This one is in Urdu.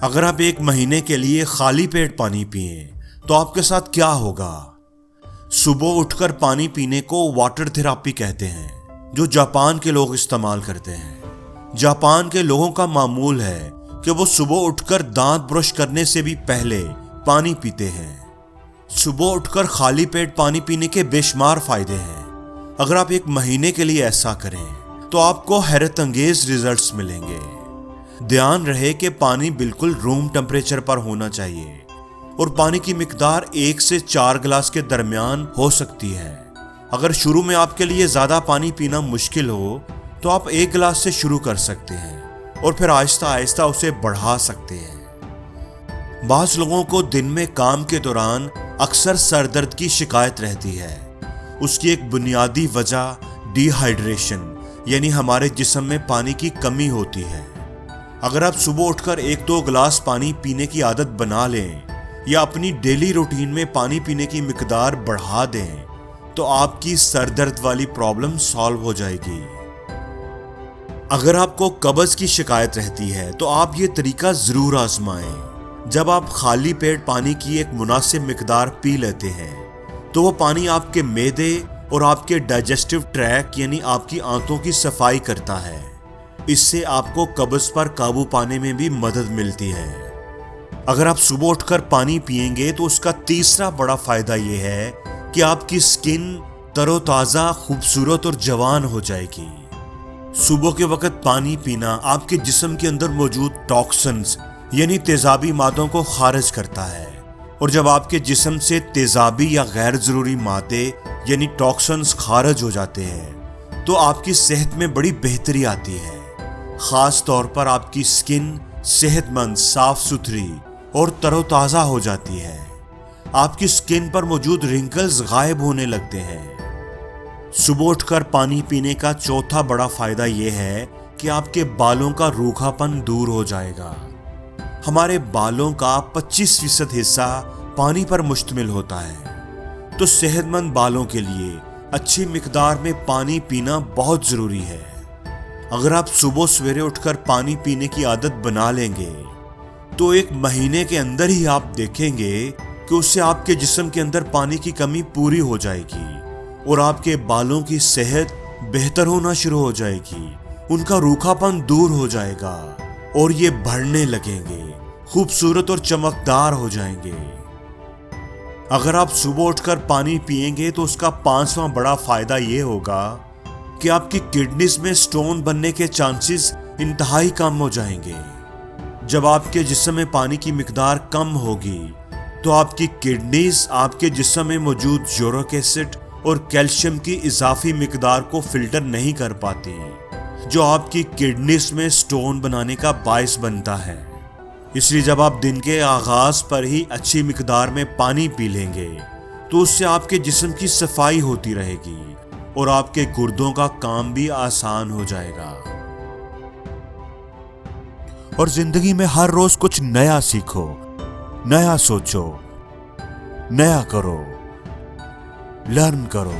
اگر آپ ایک مہینے کے لیے خالی پیٹ پانی پئیں تو آپ کے ساتھ کیا ہوگا؟ صبح اٹھ کر پانی پینے کو واٹر تھراپی کہتے ہیں، جو جاپان کے لوگ استعمال کرتے ہیں۔ جاپان کے لوگوں کا معمول ہے کہ وہ صبح اٹھ کر دانت برش کرنے سے بھی پہلے پانی پیتے ہیں۔ صبح اٹھ کر خالی پیٹ پانی پینے کے بے شمار فائدے ہیں۔ اگر آپ ایک مہینے کے لیے ایسا کریں تو آپ کو حیرت انگیز ریزلٹس ملیں گے۔ دھیان رہے کہ پانی بالکل روم ٹمپریچر پر ہونا چاہیے اور پانی کی مقدار 1 سے 4 گلاس کے درمیان ہو سکتی ہے۔ اگر شروع میں آپ کے لیے زیادہ پانی پینا مشکل ہو تو آپ 1 گلاس سے شروع کر سکتے ہیں اور پھر آہستہ آہستہ اسے بڑھا سکتے ہیں۔ بعض لوگوں کو دن میں کام کے دوران اکثر سر درد کی شکایت رہتی ہے۔ اس کی ایک بنیادی وجہ ڈی ہائیڈریشن یعنی ہمارے جسم میں پانی کی کمی ہوتی ہے۔ اگر آپ صبح اٹھ کر 1-2 گلاس پانی پینے کی عادت بنا لیں یا اپنی ڈیلی روٹین میں پانی پینے کی مقدار بڑھا دیں تو آپ کی سر درد والی پرابلم سالو ہو جائے گی۔ اگر آپ کو قبض کی شکایت رہتی ہے تو آپ یہ طریقہ ضرور آزمائیں۔ جب آپ خالی پیٹ پانی کی ایک مناسب مقدار پی لیتے ہیں تو وہ پانی آپ کے معدے اور آپ کے ڈائجسٹو ٹریک یعنی آپ کی آنتوں کی صفائی کرتا ہے۔ اس سے آپ کو قبض پر قابو پانے میں بھی مدد ملتی ہے۔ اگر آپ صبح اٹھ کر پانی پئیں گے تو اس کا تیسرا بڑا فائدہ یہ ہے کہ آپ کی سکن تر و تازہ، خوبصورت اور جوان ہو جائے گی۔ صبح کے وقت پانی پینا آپ کے جسم کے اندر موجود ٹاکسنز یعنی تیزابی مادوں کو خارج کرتا ہے، اور جب آپ کے جسم سے تیزابی یا غیر ضروری مادے یعنی ٹاکسنز خارج ہو جاتے ہیں تو آپ کی صحت میں بڑی بہتری آتی ہے۔ خاص طور پر آپ کی سکن صحت مند، صاف ستھری اور تر و تازہ ہو جاتی ہے۔ آپ کی سکن پر موجود رنکلز غائب ہونے لگتے ہیں۔ صبح اٹھ کر پانی پینے کا چوتھا بڑا فائدہ یہ ہے کہ آپ کے بالوں کا روکھا پن دور ہو جائے گا۔ ہمارے بالوں کا 25% حصہ پانی پر مشتمل ہوتا ہے، تو صحت مند بالوں کے لیے اچھی مقدار میں پانی پینا بہت ضروری ہے۔ اگر آپ صبح سویرے اٹھ کر پانی پینے کی عادت بنا لیں گے تو 1 مہینے کے اندر ہی آپ دیکھیں گے کہ اس سے آپ کے جسم کے اندر پانی کی کمی پوری ہو جائے گی اور آپ کے بالوں کی صحت بہتر ہونا شروع ہو جائے گی، ان کا روکھا پن دور ہو جائے گا اور یہ بڑھنے لگیں گے، خوبصورت اور چمکدار ہو جائیں گے۔ اگر آپ صبح اٹھ کر پانی پئیں گے تو اس کا 5واں بڑا فائدہ یہ ہوگا کہ آپ کی کڈنیز میں سٹون بننے کے چانسز انتہائی کم ہو جائیں گے۔ جب آپ کے جسم میں پانی کی مقدار کم ہوگی تو آپ کی کڈنیز آپ کے جسم میں موجود یورک ایسڈ اور کیلشیم کی اضافی مقدار کو فلٹر نہیں کر پاتی، جو آپ کی کڈنیز میں سٹون بنانے کا باعث بنتا ہے۔ اس لیے جب آپ دن کے آغاز پر ہی اچھی مقدار میں پانی پی لیں گے تو اس سے آپ کے جسم کی صفائی ہوتی رہے گی اور آپ کے گردوں کا کام بھی آسان ہو جائے گا۔ اور زندگی میں ہر روز کچھ نیا سیکھو، نیا سوچو، نیا کرو، لرن کرو۔